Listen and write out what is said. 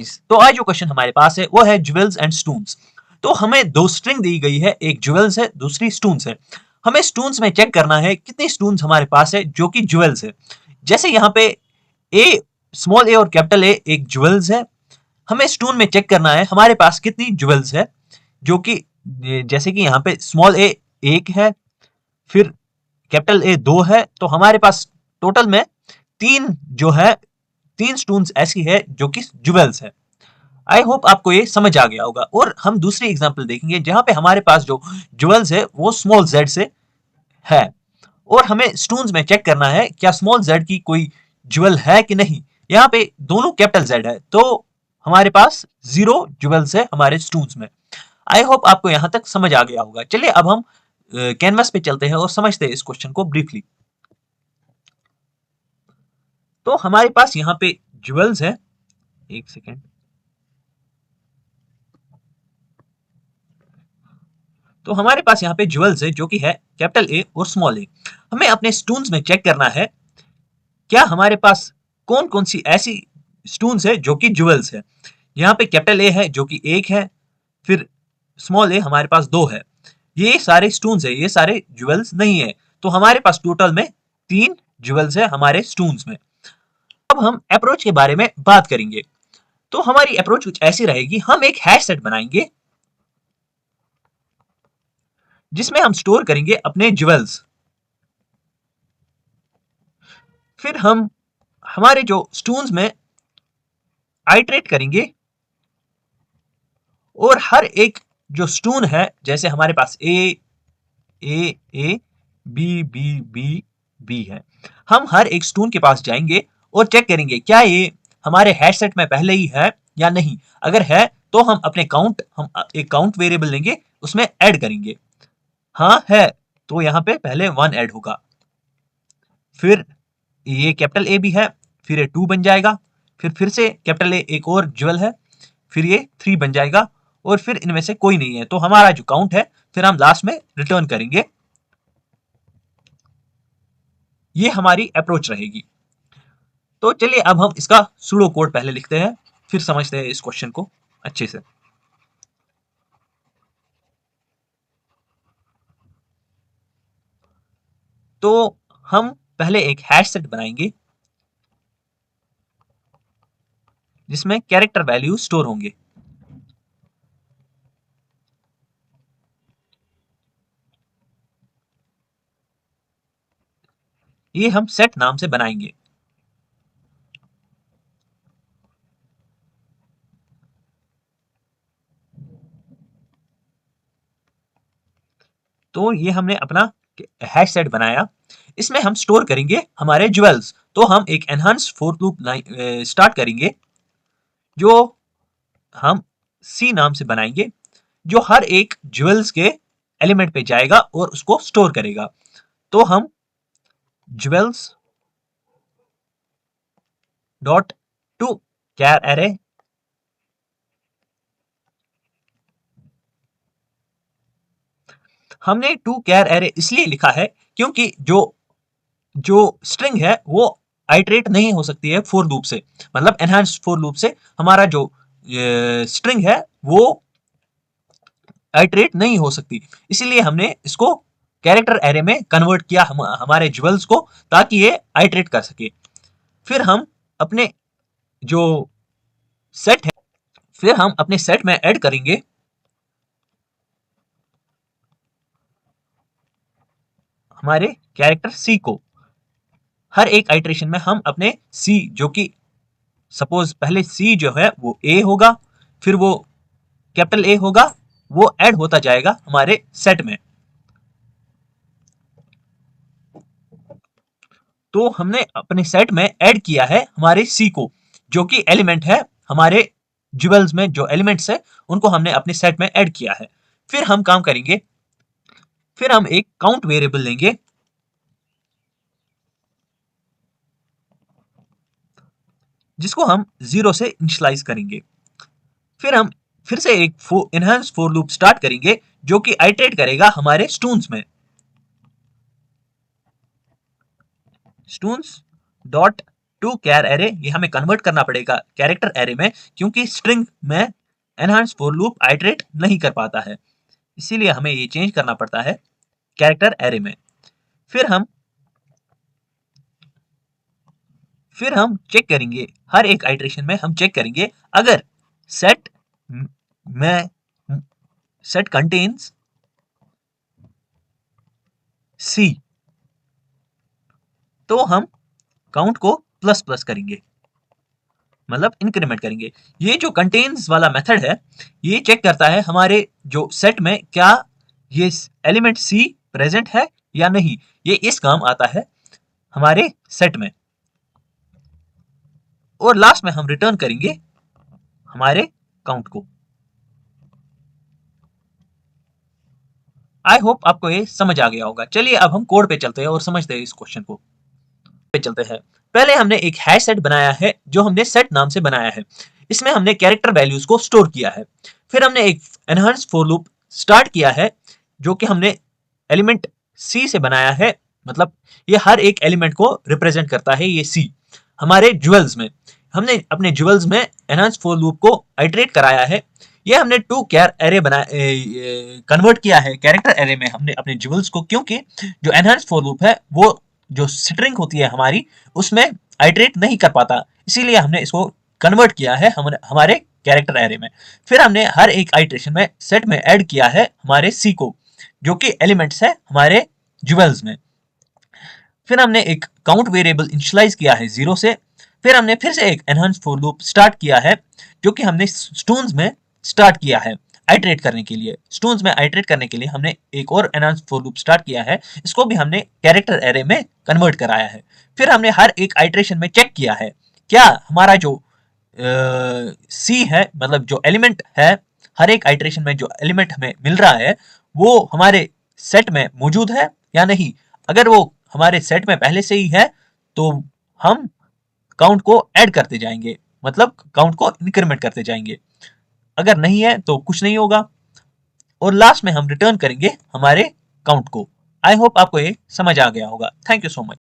तो आज जो क्वेश्चन हमारे पास है वो है ज्वेल्स एंड स्टून्स। तो हमें दो स्ट्रिंग दी गई है, एक ज्वेल्स है दूसरी स्टून्स है। हमें स्टून्स में चेक करना है कितनी स्टून्स हमारे पास है जो कि ज्वेल्स है। जैसे यहाँ पे ए, स्मॉल ए और कैपिटल ए एक ज्वेल्स है। हमें स्टून में चेक करना है हमारे पास कितनी ज्वेल्स है, जो कि जैसे कि यहाँ पे स्मॉल ए एक है, फिर कैपिटल ए दो है, तो हमारे पास टोटल में तीन जो है, तीन स्टून्स ऐसी है जो कि ज्वेल्स है। आई होप आपको ये समझ आ गया होगा। और हम दूसरी एग्जांपल देखेंगे जहां पे हमारे पास जो ज्वेल्स है वो स्मॉल जेड से है, और हमें स्टून्स में चेक करना है क्या स्मॉल जेड की कोई ज्वेल है कि नहीं। यहाँ पे दोनों कैपिटल जेड है, तो हमारे पास 0 ज्वेल्स है हमारे स्टून्स में। आई होप आपको यहां तक समझ आ गया होगा। चलिए अब हम कैनवस पे चलते हैं और समझते हैं इस क्वेश्चन को ब्रीफली। तो हमारे पास यहाँ पे ज्वेल्स है, एक सेकेंड। तो हमारे पास यहाँ पे ज्वेल्स है जो कि है कैपिटल ए और स्मॉल ए। हमें अपने स्टून्स में चेक करना है क्या हमारे पास कौन कौन सी ऐसी स्टून्स है जो कि ज्वेल्स है। यहाँ पे कैपिटल ए है जो कि एक है, फिर स्मॉल ए हमारे पास दो है। ये सारे स्टून्स है, ये सारे ज्वेल्स नहीं है। तो हमारे पास टोटल में तीन ज्वेल्स है हमारे स्टून्स में। अब हम अप्रोच के बारे में बात करेंगे। तो हमारी अप्रोच कुछ ऐसी रहेगी, हम एक हैश सेट बनाएंगे जिसमें हम स्टोर करेंगे अपने ज्वेल्स। फिर हम हमारे जो स्टून्स में आइट्रेट करेंगे, और हर एक जो स्टून है, जैसे हमारे पास A B B B B है, हम हर एक स्टून के पास जाएंगे और चेक करेंगे क्या ये हमारे हैश सेट में पहले ही है या नहीं। अगर है तो हम अपने हम एक काउंट वेरिएबल लेंगे, उसमें ऐड करेंगे। हाँ है तो यहाँ पे पहले 1 ऐड होगा, फिर ये कैपिटल ए भी है, फिर ये 2 बन जाएगा, फिर से कैपिटल ए एक और ज्वेल है, फिर ये 3 बन जाएगा, और फिर इनमें से कोई नहीं है, तो हमारा जो काउंट है फिर हम लास्ट में रिटर्न करेंगे। ये हमारी अप्रोच रहेगी। तो चलिए अब हम इसका सूडो कोड पहले लिखते हैं, फिर समझते हैं इस क्वेश्चन को अच्छे से। तो हम पहले एक हैश सेट बनाएंगे जिसमें कैरेक्टर वैल्यू स्टोर होंगे। ये हम सेट नाम से बनाएंगे। तो ये हमने अपना हैश सेट बनाया, इसमें हम स्टोर करेंगे हमारे ज्वेल्स। तो हम एक एनहांस्ड फॉर लूप स्टार्ट करेंगे जो हम सी नाम से बनाएंगे, जो हर एक ज्वेल्स के एलिमेंट पे जाएगा और उसको स्टोर करेगा। तो हम jewels dot to char array, हमने टू कैर एरे इसलिए लिखा है क्योंकि जो जो स्ट्रिंग है वो आइट्रेट नहीं हो सकती है फॉर लूप से, मतलब एनहांस्ड फॉर लूप से हमारा जो स्ट्रिंग है वो आइट्रेट नहीं हो सकती। इसीलिए हमने इसको कैरेक्टर एरे में कन्वर्ट किया हमारे ज्वेल्स को, ताकि ये आइट्रेट कर सके। फिर हम अपने जो सेट है, फिर हम अपने सेट में ऐड करेंगे हमारे कैरेक्टर सी को। हर एक आइट्रेशन में हम अपने सी, जो कि सपोज पहले सी जो है वो ए होगा, फिर वो कैपिटल ए होगा, वो ऐड होता जाएगा हमारे सेट में। तो हमने अपने सेट में ऐड किया है हमारे सी को, जो कि एलिमेंट है हमारे ज्वेल्स में, जो एलिमेंट्स है उनको हमने अपने सेट में ऐड किया है। फिर हम काम करेंगे, फिर हम एक काउंट वेरिएबल लेंगे जिसको हम 0 से इनिशियलाइज करेंगे। फिर हम फिर से एक इनहेंस फॉर लूप स्टार्ट करेंगे जो कि आइटरेट करेगा हमारे स्टून्स में। स्टून्स डॉट टू कैर एरे, ये हमें कन्वर्ट करना पड़ेगा कैरेक्टर एरे में, क्योंकि स्ट्रिंग में एनहांस फॉर लूप आइटरेट नहीं कर पाता है, इसीलिए हमें ये चेंज करना पड़ता है कैरेक्टर एरे में। फिर हम चेक करेंगे, हर एक आइटरेशन में हम चेक करेंगे अगर सेट में सेट कंटेन्स सी, तो हम काउंट को प्लस प्लस करेंगे, मतलब इंक्रीमेंट करेंगे। ये जो कंटेन्स वाला मेथड है, ये चेक करता है हमारे जो सेट में क्या ये एलिमेंट सी प्रेजेंट है या नहीं। ये इस काम आता है हमारे सेट में। और लास्ट में हम रिटर्न करेंगे हमारे काउंट को। आई होप आपको ये समझ आ गया होगा। चलिए अब हम कोड पे चलते हैं और समझते हैं इस क्वेश्चन को। पे चलते हैं। पहले हमने एक हैश सेट बनाया है जो हमने सेट नाम से बनाया है। इसमें हमने कैरेक्टर वैल्यूज को स्टोर किया है। फिर हमने एक एनहांस फॉर लूप स्टार्ट किया है जो कि हमने एलिमेंट सी से बनाया है, मतलब ये हर एक एलिमेंट को रिप्रेजेंट करता है ये सी। हमारे ज्वेल्स में हमने अपने ज्वेल्स में एनहांस फॉर लूप को आइटरेट कराया है। ये हमने टू कैर एरे कन्वर्ट किया है कैरेक्टर एरे में हमने अपने ज्वेल्स को, क्योंकि जो एनहांस फॉर लूप है वो जो स्ट्रिंग होती है हमारी उसमें आइटरेट नहीं कर पाता, इसीलिए हमने इसको कन्वर्ट किया है हमारे कैरेक्टर एरे में। फिर हमने हर एक आइटरेशन में सेट में ऐड किया है हमारे सी को, जो कि एलिमेंट्स है हमारे ज्वेल्स में। फिर हमने एक काउंट वेरिएबल इनिशियलाइज किया है 0 से। फिर हमने फिर से एक एनहांस फॉर लूप स्टार्ट किया है जो कि हमने स्टून्स में स्टार्ट किया है आइटरेट करने के लिए। स्टून्स में आइटरेट करने के लिए हमने एक और एनहांस फॉर लूप स्टार्ट किया है, इसको भी हमने कैरेक्टर एरे में कन्वर्ट कराया है। फिर हमने हर एक आइटरेशन में चेक किया है क्या हमारा जो सी है, मतलब जो एलिमेंट है, हर एक आइटरेशन में जो एलिमेंट हमें मिल रहा है वो हमारे सेट में मौजूद है या नहीं। अगर वो हमारे सेट में पहले से ही है तो हम काउंट को ऐड करते जाएंगे, मतलब काउंट को इंक्रीमेंट करते जाएंगे। अगर नहीं है तो कुछ नहीं होगा। और लास्ट में हम रिटर्न करेंगे हमारे काउंट को। आई होप आपको ये समझ आ गया होगा। Thank you so much.